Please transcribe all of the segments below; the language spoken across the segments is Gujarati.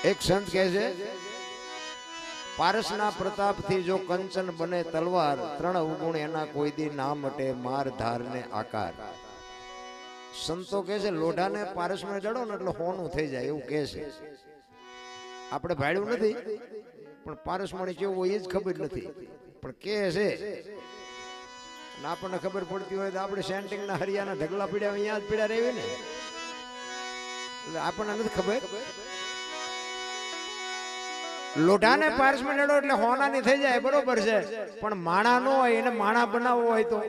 એક સંત કહે છે, પારસના પ્રતાપથી જો કંચન બને તલવાર, ત્રણ અવગુણ એના કોઈ દી ના મટે, માર ધારને આકાર. સંતો કહે છે લોઢાને પારસમાં જડો ને એટલે હોનું થઈ જાય એવું કહે છે. આપણે ભાડ્યું નથી, પણ પારસમાં કેવું હોય એ જ ખબર નથી, પણ કહે છે. આપણને ખબર પડતી હોય તો આપણે સેન્ટિંગના હરિયાના ઢગલા પીડ્યા અહીંયા જ પીડ્યા રહેવી ને, એટલે આપણને નથી ખબર. લોઢાને પારસમાં લડો એટલે હોનાની થઈ જાય બરોબર છે, પણ માણા નો હોય એને માણા બનાવવો હોય તો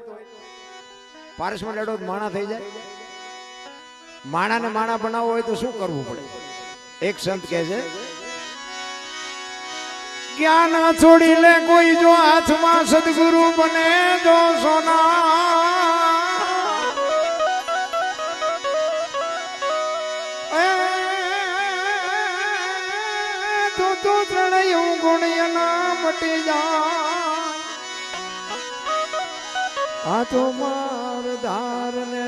પારસમાં લડો માણા થઈ જાય. માણાને માણા બનાવવો હોય તો શું કરવું પડે? એક સંત કહે છે, જ્ઞાન છોડી લે કોઈ જો હાથમાં સદગુરુ બને જો સોના, તો ત્રણેય ગુણ એના મટી જાય. આ તો માર ધારને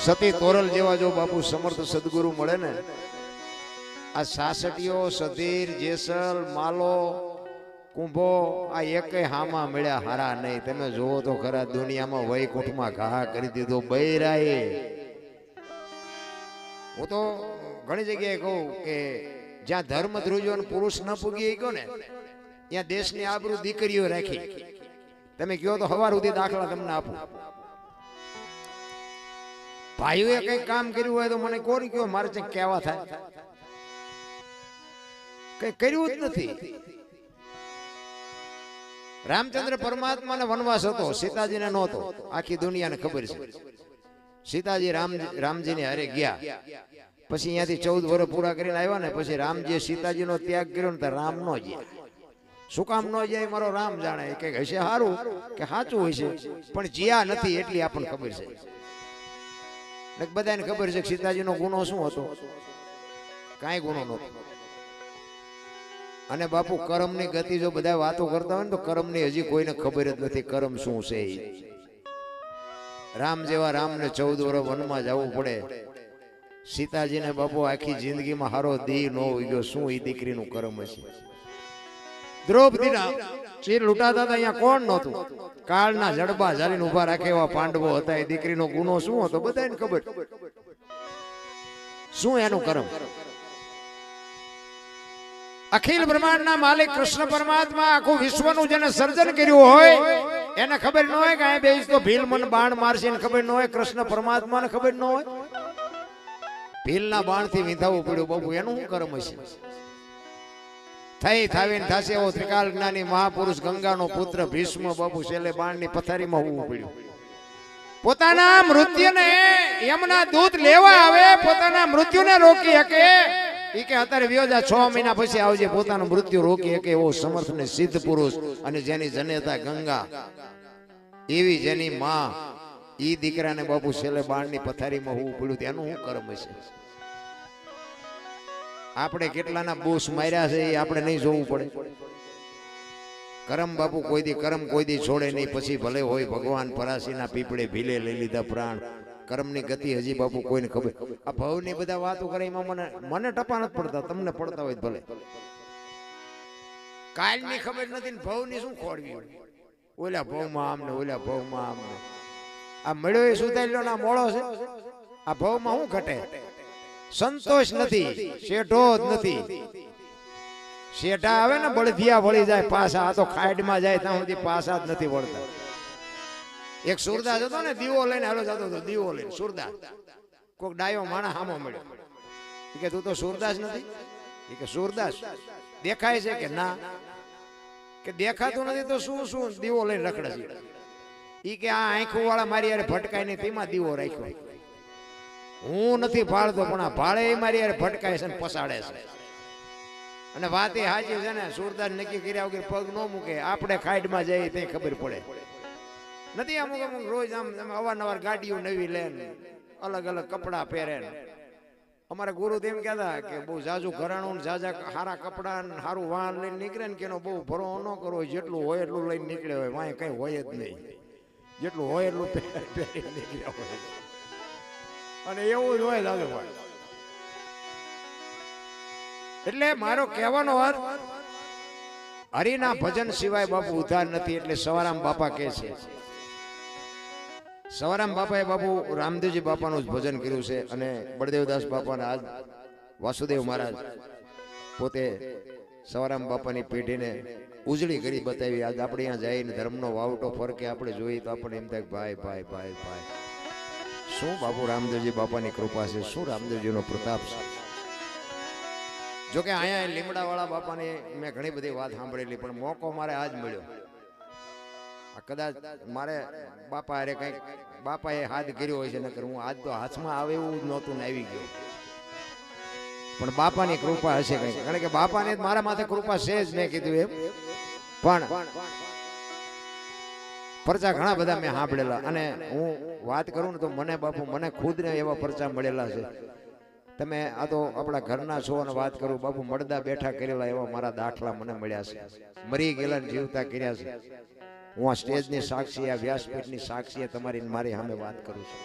સતી તોરલ જેવા જો બાપુ સમર્થ સદગુરુ મળે ને, આ સાસટીઓ સધીર જેસલ માલો કુંભો આ એકેય હામાં મળ્યા હારા નહીં. તમે જોવો તો ખરા દુનિયામાં વૈકુંઠમાં ઘા કરી દીધો બૈરાએ. હું તો ઘણી જગ્યાએ કહું કે જ્યાં ધર્મ ધ્રુજો પુરુષ ન પૂગી ગયો ને ત્યાં દેશની આબરૂ દીકરીઓ રાખી. તમે કહો તો હવાર સુધી દાખલા તમને આપું. ભાઈઓએ કઈ કામ કર્યું હોય તો મને કોણ કયો, મારે કંઈક કહેવા થાય. કઈ કર્યું જ નથી. રામચંદ્ર પરમાત્માને વનવાસ હતો, સીતાજીને નહોતો. આખી દુનિયાને ખબર છે. સીતાજી રામજીને હારે ગયા, પછી અહીંયાથી 14 વર્ષ પૂરા કરીને આવ્યા ને પછી રામજીએ સીતાજીનો ત્યાગ કર્યો ને તો રામ નો ગયા. શું કામ નો જાય મારો રામ જાણે, કે હશે સારું કે સાચું હોય છે, પણ જ્યાં નથી એટલી આપણને ખબર છે. બધાને ખબર છે કે સીતાજીનો ગુનો શું હતો? કાંઈ ગુનો નહોતો. અને બાપુ કર્મની ગતિ જો બધા વાતો કરતા હોય ને તો કર્મની હજી કોઈને ખબર જ નથી કર્મ શું છે. રામ જેવા રામને 14 વર્ષ વનમાં જવું પડે. સીતાજીને બાપુ આખી જિંદગીમાં હારો દી નો ઉગ્યો. શું એ દીકરીનું કર્મ હશે? દ્રૌપદીના ચીર લૂંટાતા હતા, અહીંયા કોણ નહોતું? કાળના જડબા ઝાલીને ઉભા રાખે એવા પાંડવો હતા. એ દીકરીનો ગુનો શું હતો બધાને ખબર. શું એનું કર્મ? અખિલ બ્રહ્માંડના માલિક કૃષ્ણ પરમાત્મા આખું વિશ્વનું જેને સર્જન કર્યું હોય એને ખબર ન હોય કે આ બેસ તો ભીલ મન બાણ મારશે, એને ખબર ન હોય. કૃષ્ણ પરમાત્માને ખબર ન હોય. ભીલના બાણથી વિંધાવવું પડ્યું બાપુ, એનું શું કર્મ હશે? થઈ થાવીને થાશે એવો ત્રિકાલ જ્ઞાની મહાપુરુષ ગંગાનો પુત્ર ભીષ્મ બાપુ છેલ્લે બાણની પથારીમાં હોવું પડ્યું. પોતાના મૃત્યુને યમના દૂત લેવા આવે, પોતાના મૃત્યુને રોકી શકે. ઈ કે અત્યારે વ્યોજા 6 મહિના પછી આવજે, પોતાનું મૃત્યુ રોકી શકે એવો સમર્થ ને સિદ્ધ પુરુષ અને જેની જનેતા ગંગા એવી જેની માં, ઈ દીકરાને બાપુ છેલ્લે બાણની પથારીમાં હોવું પડ્યું. તેનું શું કર્મ હશે? આપણે કેટલાના બૂસ માર્યા છે એ આપણે નહીં જોવું પડે? કરમ બાપુ કોઈ દી છોડે નહીં. પછી ભલે હોય ભગવાન પરાશીના પીપળે ભીલે લઈ લીધા પ્રાણ. કર્મની ગતિ હજી બાપુ કોઈને ખબર. આ ભવની બધા વાતો કરે એમાં મને ટપા નથી પડતા, તમને પડતા હોય ભલે. કાલની ખબર નથી ને ભવની શું ખોડવી? ઓલા ભવમાં આમને, ઓલા ભવમાં આમને. આ મળ્યો એ સુધારેલો ના મોળો છે. આ ભવમાં શું ઘટે? સંતોષ નથી, શેઠો જ નથી. શેઠા આવે ને બળદિયા વળી જાય પાછા, આ તો ખાડમાં જાય ત્યાં સુધી પાછા જ નથી વળતા. એક સુરદાસ હતો ને, દીવો લઈને હાલો જતો હતો. દીવો લઈને સુરદાસ, કોઈક ડાયો માણસ સામો મળ્યો. કે તું તો સુરદાસ નથી? એ કે સુરદાસ દેખાય છે કે ના? કે દેખાતું નથી તો શું દીવો લઈને રખડે છે? એ કે આ આંખું વાળા મારી યાર ભટકાય નહીં તેમાં દીવો રાખ્યો. હું નથી ભાળતો પણ આ ભાળે મારી યાર ભટકાય છે ને પસાડે છે. અને વાત એ હાજી છે ને, સુરદાસ નક્કી કર્યા વગર પગ ન મૂકે. આપણે ખાડમાં જઈએ તે ખબર પડે નથી. અમુક રોજ આમ અવારનવાર ગાડીઓ નવી લે, અલગ અલગ કપડા પહેરે. અમારા ગુરુ તેમ કહેતા કે બહુ જાજુ ઘરાણું જાજા સારા કપડા સારું વાહન લઈને નીકળે ને કે એનો બહુ ભરો ન કરો. જેટલું હોય એટલું લઈને નીકળે હોય, વાંય કઈ હોય જ નહીં. જેટલું હોય એટલું પહેરી નીકળ્યા હોય. અને એવું જ હોય દાદુભાઈ. એટલે મારો કહેવાનો અર્થ હરિના ભજન સિવાય બાપુ ઉદ્ધાર નથી. એટલે સવારામ બાપા કહે છે, સવારામ બાપાએ બાપુ રામદેવજી બાપાનું જ ભજન કર્યું છે. અને બળદેવદાસ બાપાના આજ વાસુદેવ મહારાજ પોતે સવારામ બાપાની પેઢીને ઉજળી કરી બતાવી. આજ આપણે અહીંયા જઈને ધર્મનો વાવટો ફરકે આપણે જોઈએ તો આપણે એમ થાય ભાઈ ભાઈ ભાઈ ભાઈ શું બાપુ રામદેવજી બાપાની કૃપા છે, શું રામદેવજીનો પ્રતાપ છે. જોકે અહીંયા લીમડા વાળા બાપાની મેં ઘણી બધી વાત સાંભળેલી, પણ મોકો મારે આજ મળ્યો. કદાચ મારે બાપા અરે કઈક બાપાએ હાથ કર્યો હોય છે, નકર હું આજ તો હાથમાં આવે એવું જ નહોતું ને આવી ગયો. પણ બાપાની કૃપા હશે કઈક, કારણ કે બાપાને મારા માથે કૃપા છે જ. મેં કીધું એમ પણ પરચા ઘણા બધા મેં સાંભળેલા, અને હું વાત કરું ને તો મને બાપુ મને ખુદને એવા પરચા મળેલા છે. તમે આ તો આપણા ઘરના છો અને વાત કરું બાપુ, મળદા બેઠા કરેલા એવા મારા દાખલા મને મળ્યા છે. મરી ગયેલા જીવતા કર્યા છે. હું આ સ્ટેજની સાક્ષી, આ વ્યાસપીઠની સાક્ષી તમારી મારી સામે વાત કરું છું.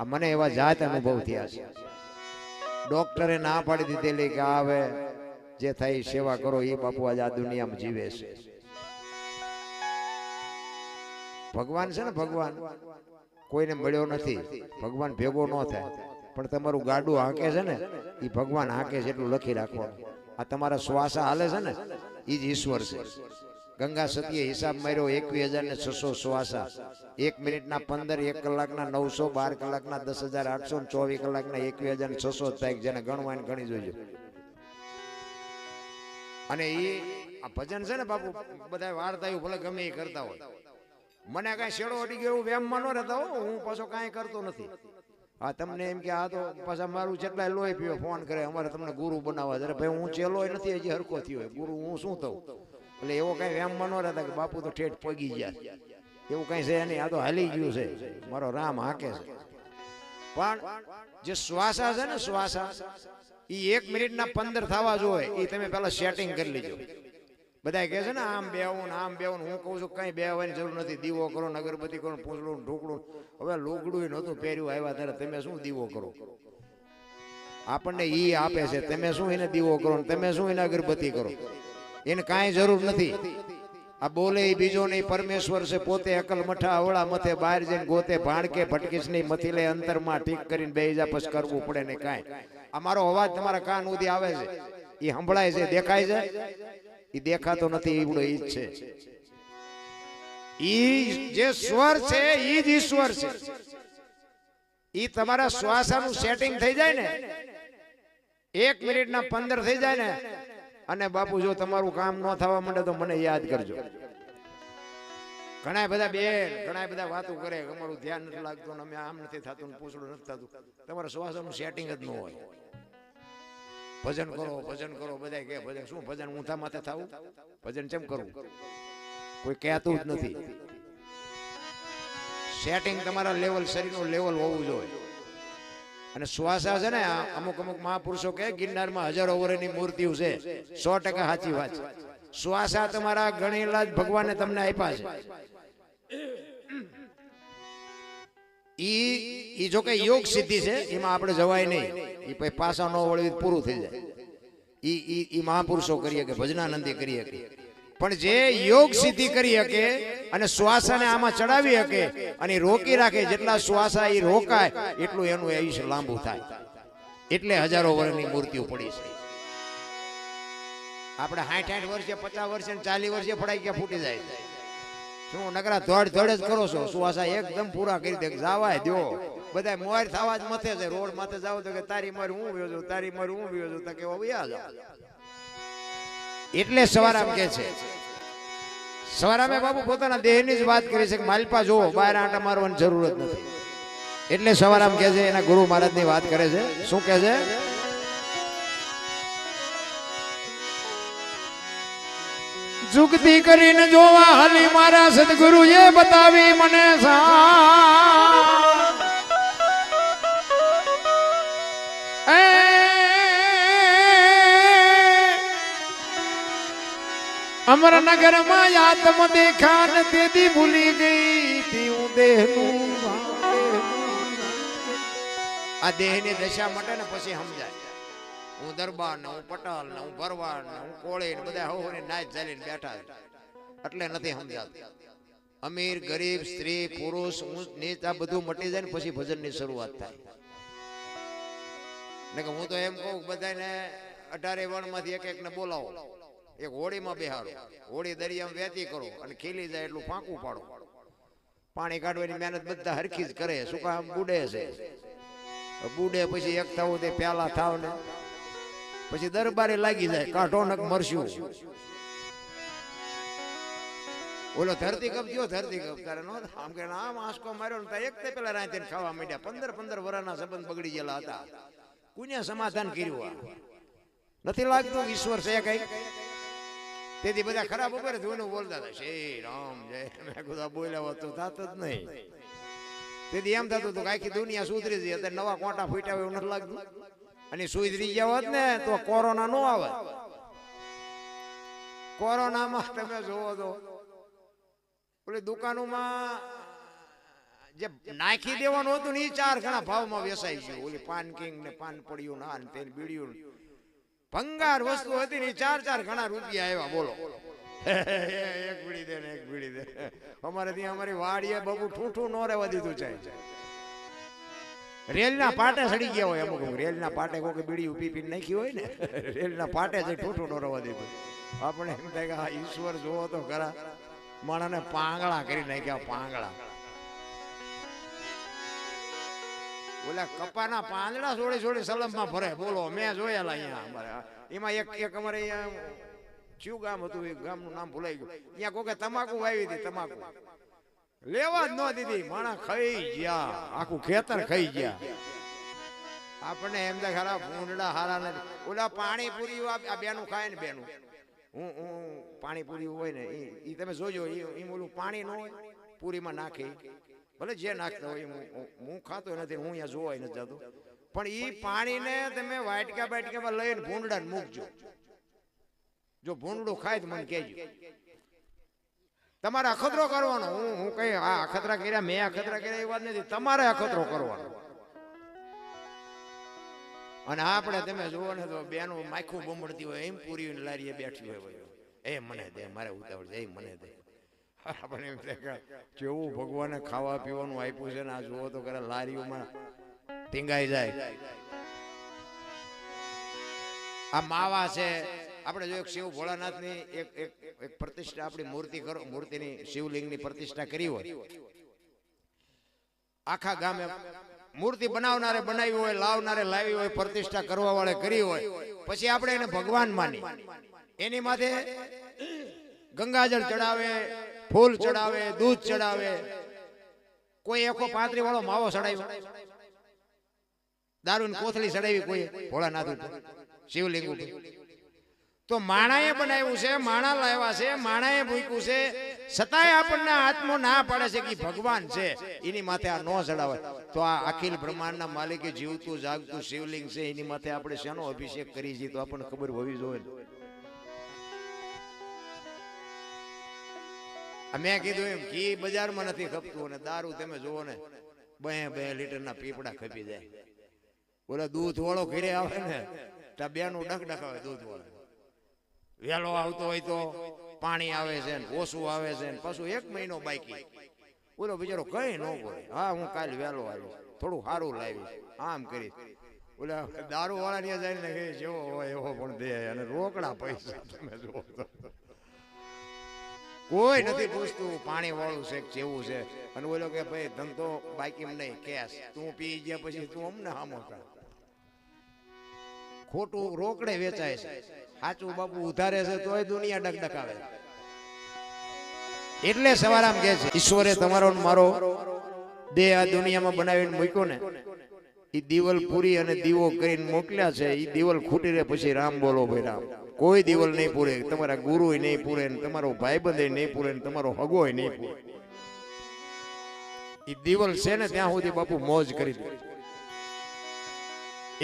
આ મને એવા જાત અનુભવ થયા છે. ડોક્ટરે ના પાડી દીધેલી કે આવે જે થાય સેવા કરો, એ બાપુ આજે આ દુનિયામાં જીવે છે. ભગવાન છે ને, ભગવાન કોઈને મળ્યો નથી, ભગવાન ભેગો ન થાય, પણ તમારું ગાડું હાંકે છે ને એ ભગવાન હાંકે છે એટલું લખી રાખવાનું. આ તમારા શ્વાસા હાલે છે ને એ જ ઈશ્વર છે. ગંગા સતીએ હિસાબ માર્યો 21,600 શ્વાસા, 1 મિનિટના 15, 1 કલાકના 900, 12 કલાકના 10,800, 24 કલાકના 21,600 થાય. જેને ગણવાને ગણી જોજો. અને એ આ ભજન છે ને બાપુ, બધા વાર્તાઓ ભલે ગમે એ કરતા હોય, મને કઈ શેડો અડી ગયો એવું વેમમાં ન રહેતા હો. હું પાછો કાંઈ કરતો નથી. હા તમને એમ કે આ તો પાછા મારું જેટલા લોહી પીવો ફોન કરે અમારે તમને ગુરુ બનાવવા. જરા ભાઈ હું ચેલો નથી હજી હરખો થયો હોય, ગુરુ હું શું થઉં. એટલે એવો કઈ વેમમાં ન રહેતા કે બાપુ તો ઠેઠ પગી ગયા, એવું કઈ છે નહીં. આ તો હાલી ગયું છે, મારો રામ હાકે છે. પણ જે શ્વાસા છે ને, શ્વાસા એ 1 મિનિટના 15 થવા જોઈએ. એ તમે પેલા સેટિંગ કરી લેજો. બધા કહે છે ને આમ બેવું આમ બેવું, હું કહું છું કઈ બેવાની જરૂર નથી. દીવો કરો, અગરબત્તી કરો, પૂંછડું ઢોકળું. હવે લુગડું નહોતું પહેર્યું, આવ્યા ત્યારે તમે શું દીવો કરો. આપણને ઈ આપે છે, તમે શું એને દીવો કરો, તમે શું એને અગરબત્તી કરો. એને કાંઈ જરૂર નથી. આ બોલે એ બીજો નહીં, પરમેશ્વર છે પોતે. અકલ મઠા અવળા મથે, બહાર જઈને ગોતે ભાણકે ભટકીશ નહીં. મથી લે અંતરમાં ઠીક કરીને બે જા પછી કરવું પડે ને કાંઈ. આ મારો અવાજ તમારા કાન સુધી આવે છે, એ સંભળાય છે, દેખાય છે. એ દેખાતો નથી, એવડો ઈ જ છે. ઈ જે સ્વર છે ઈ જ ઈશ્વર છે. ઈ તમારા શ્વાસાનું સેટિંગ થઈ જાય ને, 1 મિનિટના 15 થઈ જાય ને, અને બાપુ જો તમારું કામ ન થવા માંડે તો મને યાદ કરજો. ઘણા બધા બેન ઘણા બધા વાતો કરે, અમારું ધ્યાન નથી લાગતું, અમે આમ નથી થતું, પૂછડું નથી થતું. તમારા શ્વાસાનું સેટિંગ જ ન હોય. ભજન કરો, ભજન કરો. બધા કે ભજન શું, ભજન ઊંધા માથે થવું, ભજન કેમ કરવું, કોઈ કહેતું જ નથી. સેટિંગ તમારા લેવલ, શરીરનું લેવલ હોવું જોઈએ. અને શ્વાસા છે ને, અમુક અમુક મહાપુરુષો કે ગિરનારમાં હજારો વર્ષની મૂર્તિઓ છે, 100% સાચી વાત છે. શ્વાસા તમારા ગણેલા જ ભગવાને તમને આપ્યા છે. ઈ જો કે યોગ સિદ્ધિ છે, એમાં આપણે જવાય નહીં. એ પછી પાછા ન વળવી પૂરું થઈ જાય. ઈ મહાપુરુષો કરીએ કે ભજનાનંદી કરીએ કે, પણ જે યોગ સિદ્ધિ કરી શકે અને શ્વાસાને આમાં ચડાવી શકે અને રોકી રાખે, જેટલા શ્વાસા એ રોકાય એટલું એનું આયુષ્ય લાંબુ થાય. એટલે હજારો વર્ષની મૂર્તિઓ પડી છે. આપણે 60-60 વર્ષે, 50 વર્ષે, 40 વર્ષે ફડાઈ ગયા ફૂટી જાય. શું નકરા ધોડ ધોડ જ કરો છો? શ્વાસા એકદમ પૂરા કરી દે, જવાય દો. બધા મોર થવા જ મથે છે. રોડ માથે જાવ તો કે તારી માર હું વ્યો છું, તારી માર હું વ્યો છું, તો કે વયા જાવ. એટલે સવારામ કે છે, સવારામે બાપુ પોતાના દેહની જ વાત કરી છે કે માલપા જોવો, બહાર આંટા મારવાની જરૂર જ નથી. એટલે સવારામ કે છે, એના ગુરુ મહારાજની વાત કરે છે. શું કે છે? જુગતી કરીને જોવા હાલી મારા સદગુરુએ બતાવી મને અમરનગર માં આત્મ દેખાન તેદી ભૂલી ગઈ તી હું દેહનું આ દેહની દશા માટે ને પછી સમજાય. હું દરબાર ને હું પટાલ ને હું ભરવાડ ને હું કોળી ને બધા હોને નાચ ચાલીને બેઠા એટલે નથી સમજાતું. અમીર ગરીબ સ્ત્રી પુરુષ ઊંચ નીચ આ બધું મટી જાય ને પછી ભજનની શરૂઆત થાય. ને કે હું તો એમ કહું બધાને 18 વર્ણમાંથી એક એકને બોલાવો, એક હોળીમાં બેહાડો, હોળી દરિયામાં વહેતી કરો અને ખીલી જાય એટલું ફાંકું પાડો. પાણી કાઢવાની મહેનત બધા હરખી જ કરે. શું કામ બુડે છે, બુડે પછી એક થવું તે પ્યાલા થાવ ને પછી દરબારે લાગી જાય કાઢો નક મરશું. ઓલો ધરતી કપ થયો, ધરતી કપ તારે નો આમ કે આમ આંસકો માર્યો ને એક તે પેલા રાતે ખાવા માંડ્યા. 15 વર્ષના સંબંધ બગડી ગયેલા હતા. કોને સમાધાન કર્યું? નથી લાગતું ઈશ્વર છે કઈ? તેથી બધા ખરાબ ઉપર ધોનું બોલતા હતા શ્રી રામ જય. મેં કીધું બોલ્યા હોત તો થાત જ નહીં. તેથી એમ થતું હતું કે આખી દુનિયા સુધરી જઈ. અત્યારે નવા કોટા ફૂટ્યા હોય એવું નથી લાગતું. અને સુધરી ગયા હોત ને તો કોરોના નો આવે. કોરોનામાં તમે જોવો તો ઓલી દુકાનોમાં જે નાખી દેવાનું હતું ને એ 4 ગણા ભાવમાં વેચાઈ ગયું. ઓલી પાન કિંગ ને પાન પડ્યું ના ને તેલ બીડ્યું ભંગાર વસ્તુ હતી ને 4 ગણા રૂપિયા આવ્યા. બોલો એક બીડી દે ને એક બીડી દે. અમારે ત્યાં અમારી વાડીએ બબુ ઠૂઠું ન રહેવા દીધું છે. રેલના પાટે સડી ગયા હોય અમુક. રેલના પાટે કોઈ બીડી પી પી નાખી હોય ને રેલના પાટે જઈ ઠૂઠું ન રહેવા દીધું. આપણે એમ થાય કે હા ઈશ્વર જોવો તો ખરા. માણસને પાંગળા કરી નાખ્યા, પાંગળા. ઓલા કપાના પાંદડા છોડી છોડી સલમમાં ભરે. બોલો મેં જોયેલા અહીંયા અમારે. એમાં એક અમારે અહીંયા ચિયું ગામ હતું, એ ગામનું નામ ભૂલાઈ ગયું. અહીંયા કોકે તમાકુ વાવી હતી, તમાકુ લેવા જ ન દીધી. માણસ ખાઈ ગયા, આખું ખેતર ખાઈ ગયા. આપણને એમ તો ખરા ભૂંડડા હારા નથી. ઓલા પાણીપુરી આ બેનું ખાય ને બેનું હું પાણીપુરી હોય ને એ તમે જોજો. એમ ઓલું પાણી ન હોય પૂરીમાં નાખી, ભલે જે નાખતા હોય હું ખાતો નથી, હું અહીંયા જોવાય નથી જતો. પણ એ પાણીને તમે વાટકા બાટકામાં લઈને ભૂંડડાને મૂકજો. જો ભૂંડડું ખાય તો મને કહેજો. તમારે અખતરો કરવાનો. હું કઈ આ અખતરા કર્યા મેં અખતરા કર્યા એ વાત નથી. તમારે અખતરો કરવાનો. અને આપણે તમે જુઓ ને તો બેનું માખું બમડતી હોય એમ પૂરી લારીએ બેઠી હોય. એ મને દે, મારે ઉતાવળ છે, એ મને દે. આપણે એમ થાય કે કેવું ભગવાને ખાવા પીવાનું આપ્યું છે ને આ જુઓ તો કરે લારીઓમાં ટીંગાઈ જાય. આ માવા છે. આપણે જો એક શિવ ભોળાનાથની એક પ્રતિષ્ઠા આપણી મૂર્તિ કરો, મૂર્તિની શિવલિંગની પ્રતિષ્ઠા કરી હોય આખા ગામે, મૂર્તિ બનાવનારે બનાવી હોય, લાવનારે લાવી હોય, પ્રતિષ્ઠા કરવા વાળે કરી હોય, પછી આપણે એને ભગવાન માની એની માથે ગંગાજળ ચડાવે, ફૂલ ચડાવે, દૂધ ચડાવે. કોઈ એકો 35 વાળો માવો ચડાવ્યો, દારૂની કોથળી ચડાવી કોઈ ભોળાનાથ ઉપર, શિવલિંગ ઉપર. તો માણાએ બનાવ્યું છે, માણા લાવ્યા છે, માણાએ મૂક્યું છે, છતાંય આપણને આત્મો ના પાડે છે કે ભગવાન છે, એની માથે આ ન ચડાવે. તો આ અખિલ બ્રહ્માંડના માલિકે જીવતું જાગતું શિવલિંગ છે, એની માથે આપણે શેનો અભિષેક કરી છીએ તો આપણને ખબર હોવી જોઈએ. મેં કીધું એમ ઘી બજારમાં નથી ખપતું અને દારૂ તમે જુઓ ને 2 લીટરના પીપડા ખપી જાય. બોલે દૂધ વાળો ઘરે આવે ને ત્યાં બેનું ડખડખાવે દૂધ વાળો. વેલો આવતો હોય તો પાણી આવે છે ને ઓછું આવે છે ને પાછું 1 મહિનો બાકી. બોલો બિચારો કઈ ન બોલે. હા હું કાલે વેલો આવીશ, થોડું સારું લાવીશ, આમ કરીશ. બોલે દારૂ વાળા ને જઈને જેવો હોય એવો પણ દે અને રોકડા પૈસા તમે જુઓ તો કોઈ નથી પૂછતું પાણી વાળું છે કેવું છે. અને બોલો કે ભાઈ ધંધો બાકી નહીં, કેશ તું પી ગયા પછી તું અમને હામો કર. ખોટું રોકડે વેચાય છે, સાચું બાપુ ઉધારે છે તોય દુનિયા ડગડગાવે. એટલે સવારામ કહે છે ઈશ્વરે તમારો મારો દેહ આ દુનિયામાં બનાવીને મૂક્યો ને એ દિવાલ પૂરી અને દીવો કરીને મોકલ્યા છે. એ દિવાલ ખૂટી રહે પછી રામ બોલો ભાઈ રામ. કોઈ દિવાલ નહીં પૂરે, તમારા ગુરુ નહીં પૂરે, તમારો ભાઈબંધ નહીં પૂરે, તમારો હગો નહીં પૂરે. એ દિવાલ છે ને ત્યાં સુધી બાપુ મોજ કરી દે.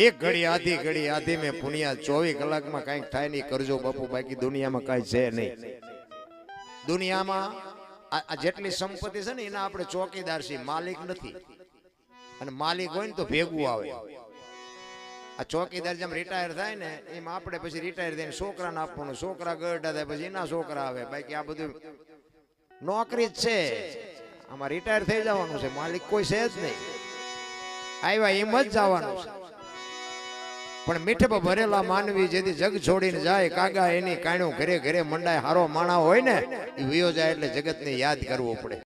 એક ઘડી આધી મેં પુણ્યા 24 કલાકમાં કઈક થાય નહીં કરજો બાપુ, બાકી દુનિયામાં કઈ છે નહીં. દુનિયામાં આ જેટલી સંપત્તિ છે ને એના આપણે ચોકીદાર છીએ, માલિક નથી. અને માલિક હોય ને તો ભેગું આવે. આ ચોકીદાર જેમ રિટાયર થાય ને એમ આપણે પછી રિટાયર થઈને છોકરાને આપવાનું, છોકરા ગરડા થાય પછી એના છોકરા આવે. બાકી આ બધું નોકરી જ છે, આમાં રિટાયર થઈ જવાનું છે, માલિક કોઈ છે જ નહીં. આવ્યા એમ જ જવાનું છે. પણ મીઠપ ભરેલા માનવી જેથી જગ છોડીને જાય કાગા એની કાણ્યો ઘરે ઘરે મંડાય હારો માણા હોય ને એ વયો જાય એટલે જગતને યાદ કરવો પડે.